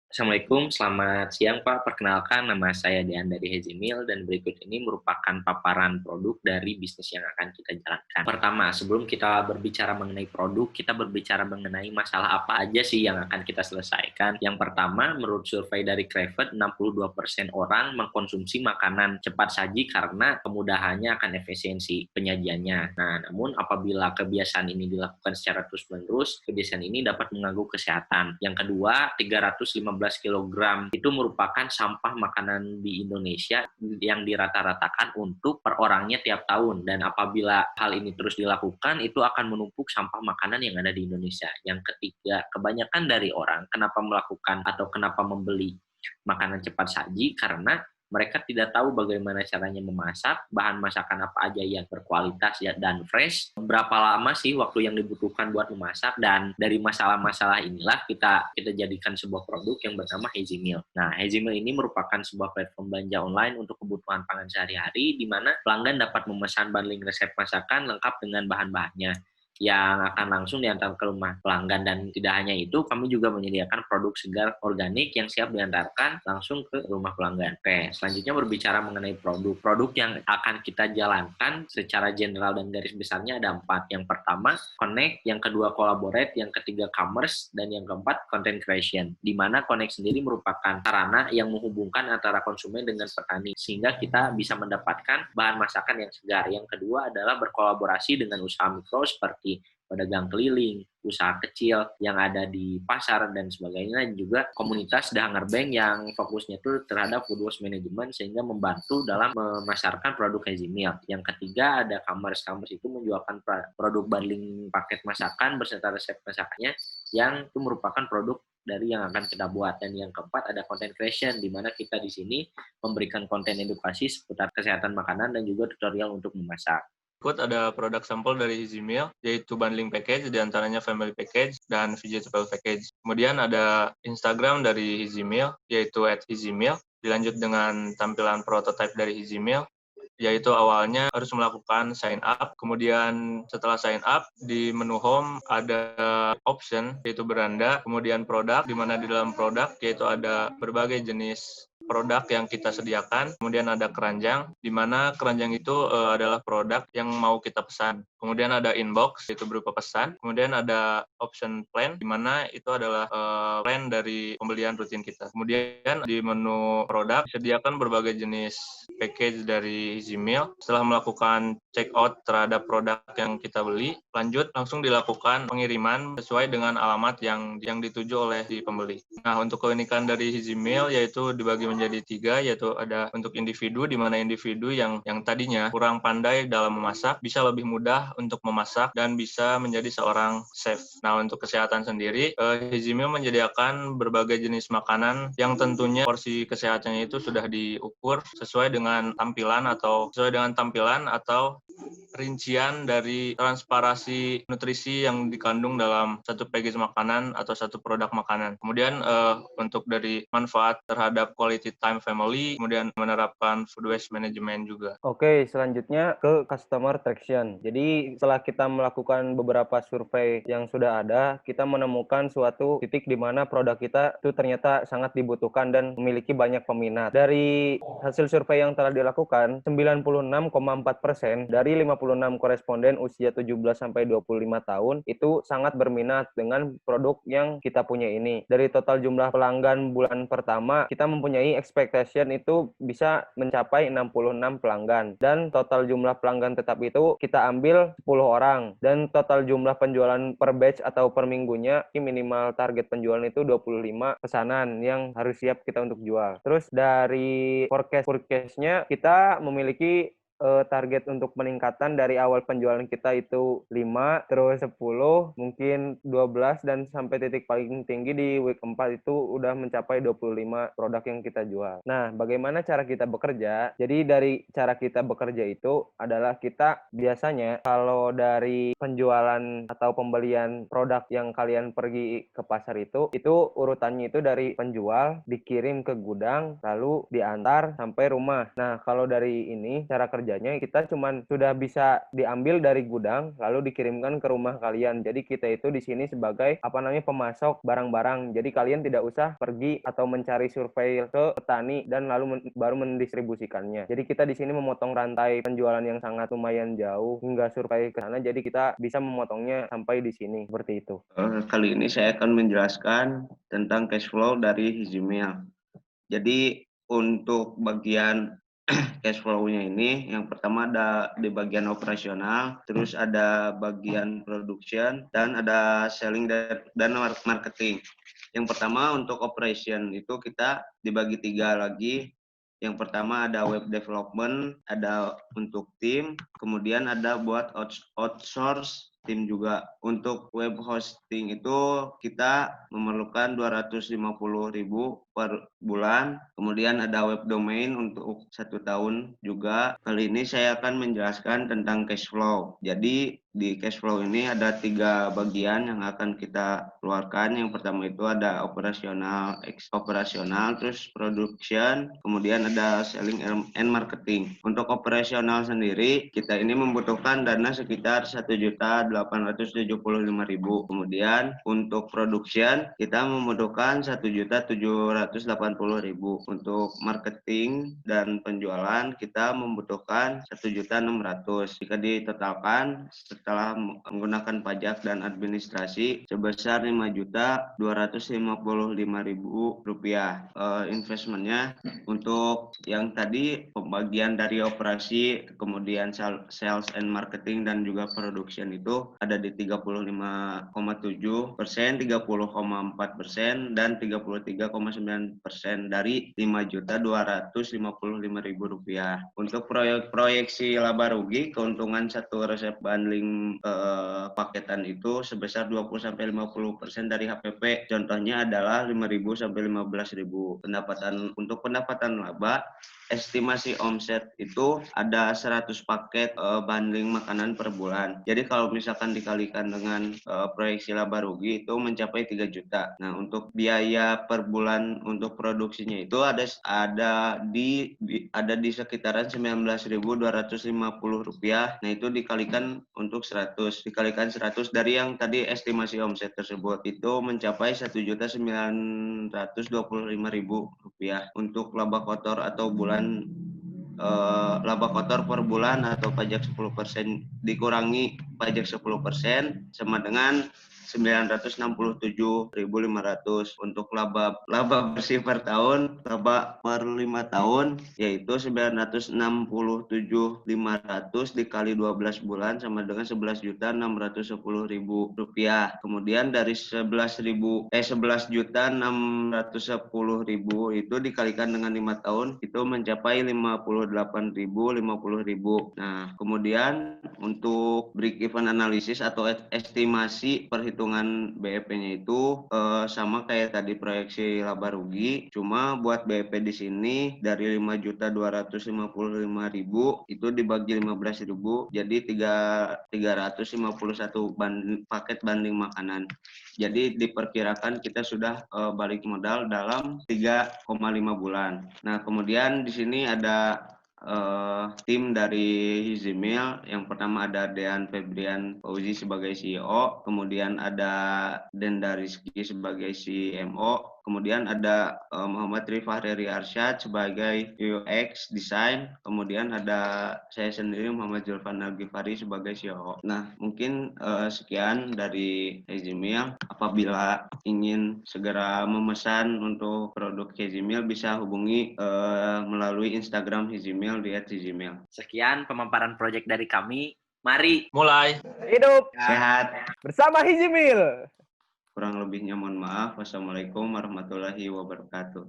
Assalamualaikum, selamat siang Pak. Perkenalkan, nama saya Dean dari Hezimil dan berikut ini merupakan paparan produk dari bisnis yang akan kita jalankan. Pertama, sebelum kita berbicara mengenai produk, kita berbicara mengenai masalah apa aja sih yang akan kita selesaikan. Yang pertama, menurut survei dari Creved, 62% orang mengkonsumsi makanan cepat saji karena kemudahannya akan efisiensi penyajiannya. Nah, namun apabila kebiasaan ini dilakukan secara terus-menerus, kebiasaan ini dapat mengganggu kesehatan. Yang kedua, 315 kilogram itu merupakan sampah makanan di Indonesia yang dirata-ratakan untuk per orangnya tiap tahun, dan apabila hal ini terus dilakukan itu akan menumpuk sampah makanan yang ada di Indonesia. Yang ketiga, kebanyakan dari orang kenapa melakukan atau kenapa membeli makanan cepat saji karena mereka tidak tahu bagaimana caranya memasak, bahan masakan apa aja yang berkualitas ya, dan fresh, berapa lama sih waktu yang dibutuhkan buat memasak, dan dari masalah-masalah inilah kita jadikan sebuah produk yang bernama Hazy Meal. Nah, Hazy Meal ini merupakan sebuah platform belanja online untuk kebutuhan pangan sehari-hari, di mana pelanggan dapat memesan bundling resep masakan lengkap dengan bahan-bahannya yang akan langsung diantar ke rumah pelanggan. Dan tidak hanya itu, kami juga menyediakan produk segar organik yang siap diantarkan langsung ke rumah pelanggan. Oke, selanjutnya berbicara mengenai produk yang akan kita jalankan secara general dan garis besarnya ada 4. Yang pertama, connect, yang kedua collaborate, yang ketiga commerce, dan yang keempat content creation. Di mana connect sendiri merupakan sarana yang menghubungkan antara konsumen dengan petani sehingga kita bisa mendapatkan bahan masakan yang segar. Yang kedua adalah berkolaborasi dengan usaha mikro seperti pedagang keliling, usaha kecil yang ada di pasar dan sebagainya, dan juga komunitas The Hunger Bank yang fokusnya itu terhadap food waste management sehingga membantu dalam memasarkan produk Hazy Meal. Yang ketiga ada commerce. Commerce itu menjualkan produk bundling paket masakan beserta resep masakannya yang itu merupakan produk dari yang akan kita buat. Dan yang keempat ada content creation, di mana kita di sini memberikan konten edukasi seputar kesehatan makanan dan juga tutorial untuk memasak. Berikut ada produk sampel dari Easy Meal, yaitu bundling package, diantaranya family package dan vegetable package. Kemudian ada Instagram dari Easy Meal, yaitu @easymeal. Dilanjut dengan tampilan prototype dari Easy Meal, yaitu awalnya harus melakukan sign up. Kemudian setelah sign up, di menu home ada option, yaitu beranda, kemudian produk, di mana di dalam produk yaitu ada berbagai jenis produk yang kita sediakan. Kemudian ada keranjang, di mana keranjang itu adalah produk yang mau kita pesan. Kemudian ada inbox, itu berupa pesan. Kemudian ada option plan, di mana itu adalah plan dari pembelian rutin kita. Kemudian di menu produk disediakan berbagai jenis package dari Easy Meal. Setelah melakukan check out terhadap produk yang kita beli, lanjut langsung dilakukan pengiriman sesuai dengan alamat yang dituju oleh si pembeli. Nah, untuk keunikan dari Easy Meal yaitu dibagi menjadi 3, yaitu ada untuk individu, di mana individu yang tadinya kurang pandai dalam memasak bisa lebih mudah untuk memasak dan bisa menjadi seorang chef. Nah, untuk kesehatan sendiri, Easy Meal menyediakan berbagai jenis makanan yang tentunya porsi kesehatannya itu sudah diukur sesuai dengan tampilan atau rincian dari transparasi nutrisi yang dikandung dalam satu package makanan atau satu produk makanan. Kemudian untuk dari manfaat terhadap quality time family, kemudian menerapkan food waste management juga. Oke, selanjutnya ke customer traction. Jadi setelah kita melakukan beberapa survei yang sudah ada, kita menemukan suatu titik di mana produk kita itu ternyata sangat dibutuhkan dan memiliki banyak peminat. Dari hasil survei yang telah dilakukan, 96,4% dari 56 koresponden usia 17-25 tahun itu sangat berminat dengan produk yang kita punya ini. Dari total jumlah pelanggan bulan pertama, kita mempunyai expectation itu bisa mencapai 66 pelanggan. Dan total jumlah pelanggan tetap itu kita ambil 10 orang. Dan total jumlah penjualan per batch atau per minggunya, minimal target penjualan itu 25 pesanan yang harus siap kita untuk jual. Terus dari forecast-nya kita memiliki target untuk peningkatan dari awal penjualan kita itu 5, terus 10, mungkin 12, dan sampai titik paling tinggi di week 4 itu udah mencapai 25 produk yang kita jual. Nah, bagaimana cara kita bekerja? Jadi dari cara kita bekerja itu adalah kita biasanya kalau dari penjualan atau pembelian produk yang kalian pergi ke pasar itu urutannya itu dari penjual, dikirim ke gudang, lalu diantar sampai rumah. Nah, kalau dari ini cara kerja belanjanya, kita cuman sudah bisa diambil dari gudang lalu dikirimkan ke rumah kalian. Jadi kita itu di sini sebagai pemasok barang-barang. Jadi kalian tidak usah pergi atau mencari survei ke petani dan lalu baru mendistribusikannya. Jadi kita di sini memotong rantai penjualan yang sangat lumayan jauh hingga survei ke sana. Jadi kita bisa memotongnya sampai di sini seperti itu. Kali ini saya akan menjelaskan tentang cash flow dari Hizimil. Jadi untuk bagian cash flow-nya ini, yang pertama ada di bagian operasional, terus ada bagian production, dan ada selling dan marketing. Yang pertama untuk operation itu kita dibagi 3 lagi. Yang pertama ada web development, ada untuk tim, kemudian ada buat outsource tim juga. Untuk web hosting itu kita memerlukan 250.000 per bulan. Kemudian ada web domain untuk 1 tahun juga. Kali ini saya akan menjelaskan tentang cash flow. Jadi di cash flow ini ada 3 bagian yang akan kita keluarkan. Yang pertama itu ada operasional, terus production, kemudian ada selling and marketing. Untuk operasional sendiri, kita ini membutuhkan dana sekitar 1.875.000. Kemudian untuk production, kita membutuhkan 1.780.000. Untuk marketing dan penjualan, kita membutuhkan 1.600.000. Jika ditotalkan setelah menggunakan pajak dan administrasi sebesar 5.255.000 rupiah. Investmentnya untuk yang tadi pembagian dari operasi, kemudian sales and marketing dan juga production itu ada di 35,7%, 30,4% dan 33,9% dari 5.255.000 rupiah. Untuk proyeksi laba rugi, keuntungan satu resep bundling paketan itu sebesar 20-50% dari HPP. Contohnya adalah 5.000 sampai 15.000. Untuk pendapatan laba, estimasi omset itu ada 100 paket bundling makanan per bulan. Jadi kalau misalkan dikalikan dengan proyeksi laba rugi itu mencapai 3 juta. Nah, untuk biaya per bulan untuk produksinya itu ada di sekitaran 19.250 rupiah. Nah, itu dikalikan untuk 100. Dikalikan 100 dari yang tadi estimasi omset tersebut itu mencapai 1.925.000 rupiah. Untuk laba kotor atau laba kotor per bulan atau pajak 10% dikurangi pajak 10% sama dengan 967.500. Untuk laba bersih per tahun, laba per 5 tahun yaitu 967.500 dikali 12 bulan sama dengan 11.610.000 rupiah. Kemudian dari 11.610.000 itu dikalikan dengan 5 tahun itu mencapai 58.050. Nah, kemudian untuk break even analysis atau estimasi perhitungan BEP-nya itu sama kayak tadi proyeksi laba rugi, cuma buat BEP di sini dari 5.255.000 itu dibagi 15.000 jadi 351 paket banding makanan. Jadi diperkirakan kita sudah balik modal dalam 3,5 bulan. Nah, kemudian di sini ada tim dari Hizimil. Yang pertama ada Dean Febrian Fauzi sebagai CEO, kemudian ada Denda Rizky sebagai CMO, kemudian ada Muhammad Rifahri Arsyad sebagai UX Design, kemudian ada saya sendiri Muhammad Zulfan Al-Ghifari sebagai CEO. Nah, mungkin sekian dari Hizimil. Apabila ingin segera memesan untuk produk Hizimil bisa hubungi melalui Instagram Hizimil di @hizimil. Sekian pemaparan proyek dari kami. Mari mulai. Hidup Sehat. bersama Hizimil. Kurang lebihnya mohon maaf. Wassalamualaikum warahmatullahi wabarakatuh.